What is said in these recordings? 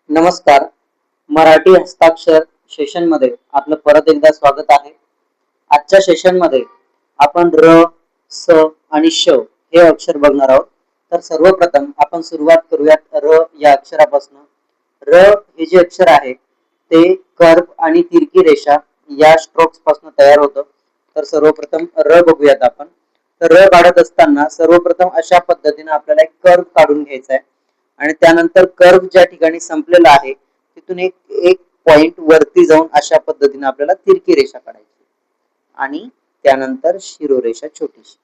नमस्कार. मराठी हस्ताक्षर सेशन मध्ये आपलं परत एकदा स्वागत आहे. आजच्या सेशन मध्ये आपण र, स आणि श हे अक्षर बघणार आहोत. तर सर्वप्रथम आपण सुरुवात करूयात र या अक्षरापासून. र हे जे अक्षर आहे ते कर्व आणि तिरकी रेषा या स्ट्रोक्स पासून तयार होतं. तर सर्वप्रथम र बघूयात आपण. तर र काढत असताना सर्वप्रथम अशा पद्धतीने आपल्याला एक कर्व काढून घ्यायचा आहे आणि त्यानंतर कर्व ज्या ठिकाणी संपलेला आहे तिथून एक एक पॉइंट वरती जाऊन अशा पद्धतीने आपल्याला तिरकी रेषा काढायची आणि त्यानंतर शिरोरेषा छोटीशी.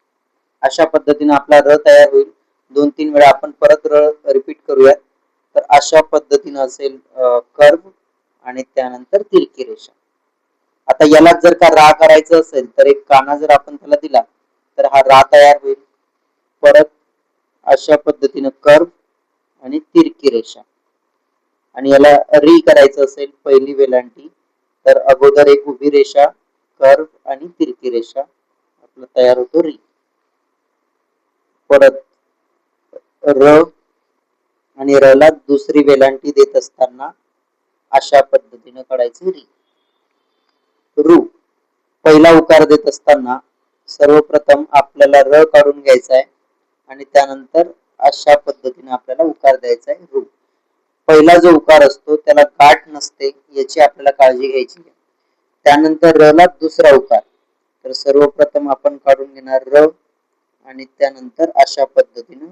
अशा पद्धतीने आपला र तयार होईल. 2-3 वेळा आपण परत र रिपीट करूयात. तर अशा पद्धतीने असेल कर्व आणि त्यानंतर तिरकी रेषा. आता याला जर का रा करायचं असेल तर एक काना जर आपण त्याला दिला तर हा रा तयार होईल. परत अशा पद्धतीने कर्व आणि तिरकी रेषा. आणि याला री करायचं असेल पहिली वेलांटी तर अगोदर एक उभी रेषा, कर्व आणि तिरकी रेषा आपला तयार होतो री. परत र आणि र ला दुसरी वेलांटी देत असताना अशा पद्धतीने काढायची री. रू पहिला उकार देत असताना सर्वप्रथम आपल्याला र काढून घ्यायचा आहे आणि त्यानंतर अशा पद्धतीने आपल्याला उकार द्यायचा आहे रू. पहिला जो उकार असतो त्याला गाठ नसते याची आपल्याला काळजी घ्यायची आहे. त्यानंतर र ला दुसरा उकार. तर सर्वप्रथम आपण काढून घेणार र आणि त्यानंतर अशा पद्धतीने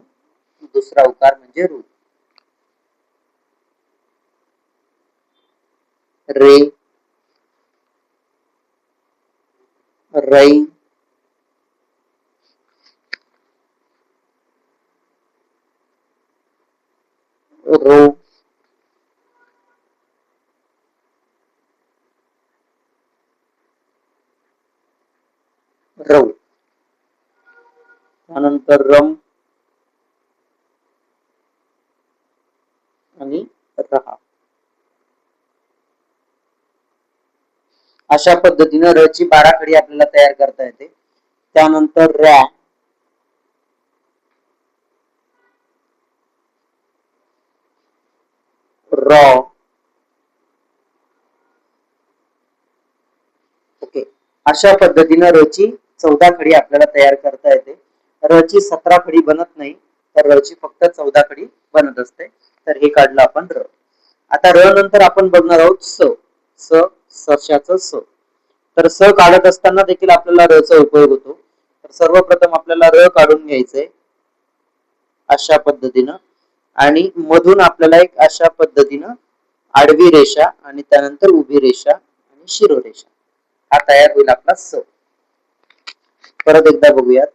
दुसरा उकार म्हणजे रू. रे, रै, रो, रौ. त्यानंतर रम आणि रहा. अशा पद्धतीने र ची 12 खडी आपल्याला तयार करता येते. त्यानंतर रॅ, रॉ. ओके. अशा पद्धतीने र ची 14 खडी आपल्याला तयार करता येते. र ची 17 खडी बनत नाही तर र ची फक्त 14 खडी बनत असते. तर हे काढलं आपण र. आता र नंतर आपण बघणार आहोत स. स सशाचं स. तर स काढत असताना देखील आपल्याला र चा उपयोग होतो. तर सर्वप्रथम आपल्याला र काढून घ्यायचंय अशा पद्धतीनं आणि मधून आपल्याला एक अशा पद्धतीनं आडवी रेषा आणि त्यानंतर उभी रेषा आणि शिरोरेषा हा तयार होईल आपला स. परत एकदा बघूयात.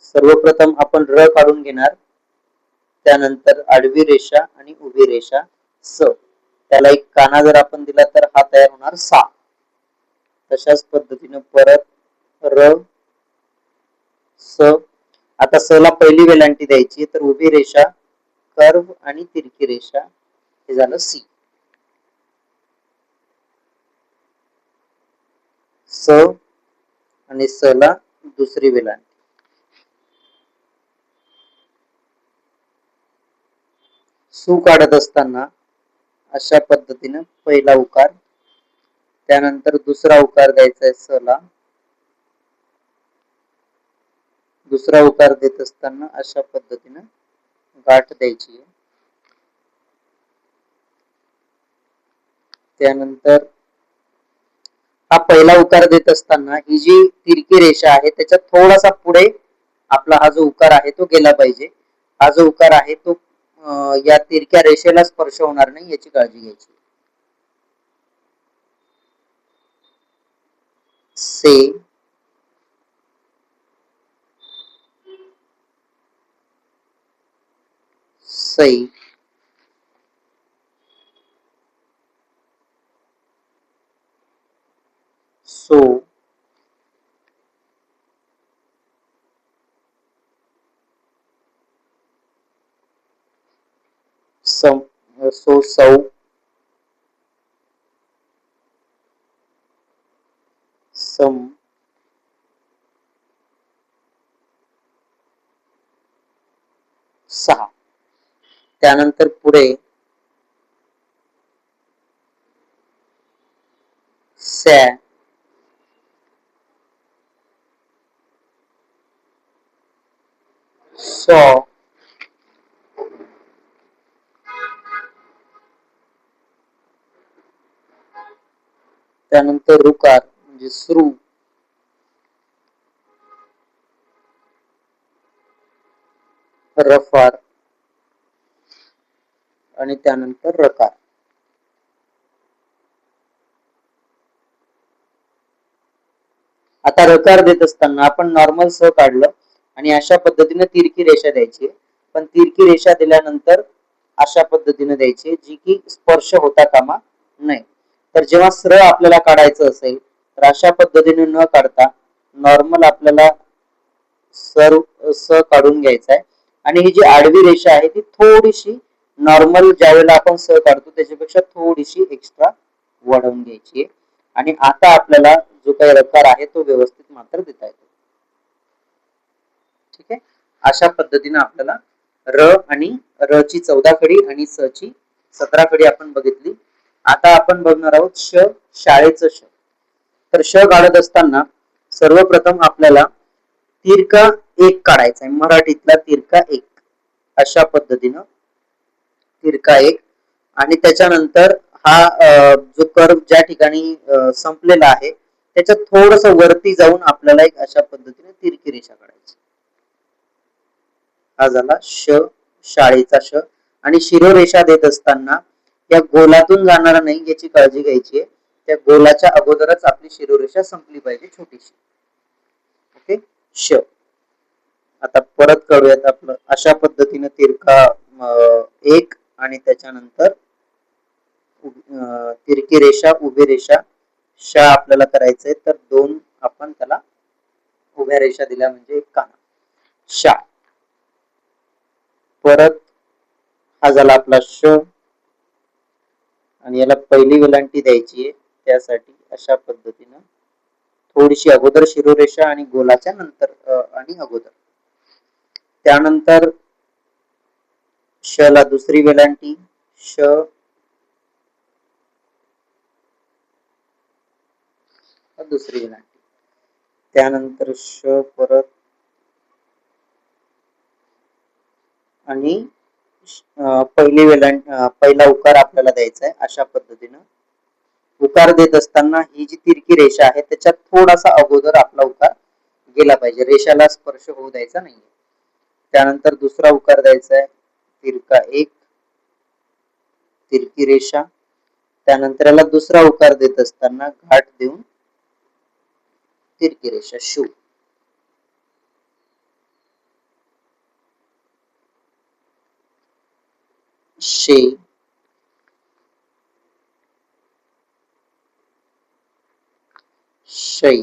सर्वप्रथम आपण र काढून घेणार, त्यानंतर आडवी रेषा आणि उभी रेषा स. त्याला एक काना जर आपण दिला तर हा तयार होणार सा. तशाच पद्धतीने परत र, स. आता स ला पहिली वेलांटी द्यायची तर उभी रेषा, कर्व आणि तिरकी रेषा हे झालं सी. स आणि स ला दुसरी वेलांटी. सु काढत असताना अशा पद्धतीने पहिला उकार, त्यानंतर दुसरा उकार द्यायचा आहे स ला. दुसरा उकार देत असताना अशा पद्धतीने गाठ द्यायची आहे. त्यानंतर हा पहिला उकार देत असताना ही जी तिरकी रेषा आहे त्याच्या थोडासा पुढे आपला हा जो उकार आहे तो गेला पाहिजे. हा जो उकार आहे तो या तिरक्या रेषेला स्पर्श होणार नाही याची काळजी घ्यायची. से, सई, सो, सम, सो सौ, सम, सहा. त्यानंतर पुढे सॅ, सॉ, त्यानंतर रुकार म्हणजे श्रू, रफार आणि त्यानंतर रकार. आता रकार देत असताना आपण नॉर्मल स काढलं आणि अशा पद्धतीने तिरकी रेषा द्यायची, पण तिरकी रेषा दिल्यानंतर अशा पद्धतीने द्यायची जी की स्पर्श होता कामा नये. तर जेव्हा स्र आपल्याला काढायचं असेल तर अशा पद्धतीने न काढता नॉर्मल आपल्याला स काढून घ्यायचा आहे आणि ही जी आडवी रेषा आहे ती थोडीशी नॉर्मल ज्यावेळेला आपण स काढतो त्याच्यापेक्षा थोडीशी एक्स्ट्रा वाढवून घ्यायची आहे. आणि आता आपल्याला जो काही रकार आहे तो व्यवस्थित मात्र देता येतो. ठीक आहे, अशा पद्धतीने आपल्याला र आणि र ची 14 खडी आणि स ची 17 खडी आपण बघितली. आता आपण बघणार आहोत श, शाळेचं श. तर श काढत असताना सर्वप्रथम आपल्याला तिरका एक काढायचा आहे, मराठीतला तिरका एक. अशा पद्धतीनं तिरका एक आणि त्याच्यानंतर हा जो कर्व ज्या ठिकाणी संपलेला आहे त्याच्या थोडस वरती जाऊन आपल्याला एक अशा पद्धतीने तिरकी रेषा काढायची. हा झाला श, शाळेचा श. आणि शिरोरेषा देत असताना या गोलातून जाणार नाही याची काळजी घ्यायची आहे. त्या गोलाच्या अगोदरच आपली शिरोरेषा संपली पाहिजे छोटीशी. ओके, श. आता परत काढूयात आपलं अशा पद्धतीने तिरका एक आणि त्याच्यानंतर तिरकी रेषा, उभी रेषा, शा आपल्याला करायचंय तर दोन आपण त्याला उभ्या रेषा दिल्या म्हणजे एक काना, शा. परत हा झाला आपला श आणि याला पहिली वेलांटी द्यायची आहे, त्यासाठी अशा पद्धतीनं थोडीशी अगोदर शिरोरेषा आणि गोलाच्या नंतर आणि अगोदर. त्यानंतर श ला दुसरी वेलांटी, श, दुसरी वेलांटी, त्यानंतर श परत आणि पहिली वेलांटी, पहिला उकार आपल्याला द्यायचा आहे. अशा पद्धतीनं उकार देत असताना ही जी तिरकी रेषा आहे त्याच्यात थोडासा अगोदर आपला उकार गेला पाहिजे, रेषाला स्पर्श होऊ द्यायचा नाही. त्यानंतर दुसरा उकार द्यायचा आहे तिरका एक, तिरकी रेषा. त्यानंतर याला दुसरा उकार देत असताना घाट देऊन तिरकी रेषा, शू. शे, शै,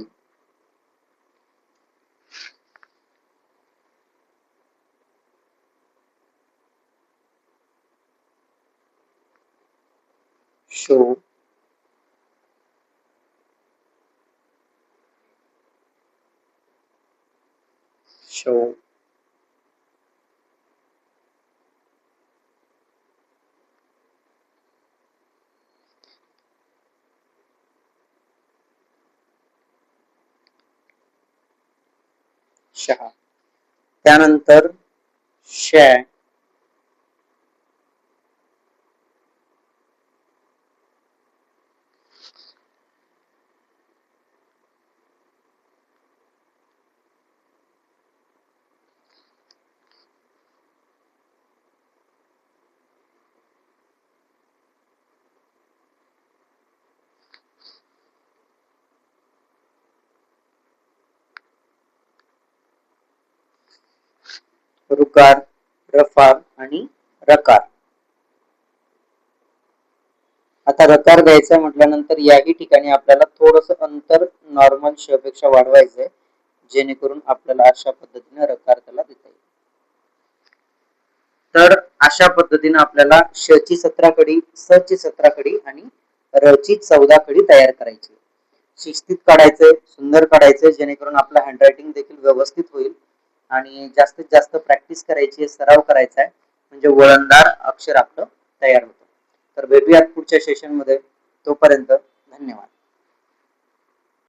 शो, शो, शहा. त्यानंतर शे, रुकार, रफार आणि रकार. आता रकार द्यायचा म्हटल्यानंतर याही ठिकाणी आपल्याला थोडस अंतर नॉर्मल श पेक्षा वाढवायचंय जेणेकरून आपल्याला अशा पद्धतीने रकार त्याला देता येईल. तर अशा पद्धतीने आपल्याला श ची 17 खडी, स ची 17 खडी आणि र ची 14 खडी तयार करायची. शिस्तीत काढायचंय, सुंदर काढायचंय जेणेकरून आपलं हँडरायटिंग देखील व्यवस्थित होईल आणि जास्तीत जास्त प्रॅक्टिस करायची, सराव करायचा आहे म्हणजे वळणदार अक्षर आपलं तयार होतं. तर भेटूयात पुढच्या सेशन मध्ये, तोपर्यंत धन्यवाद.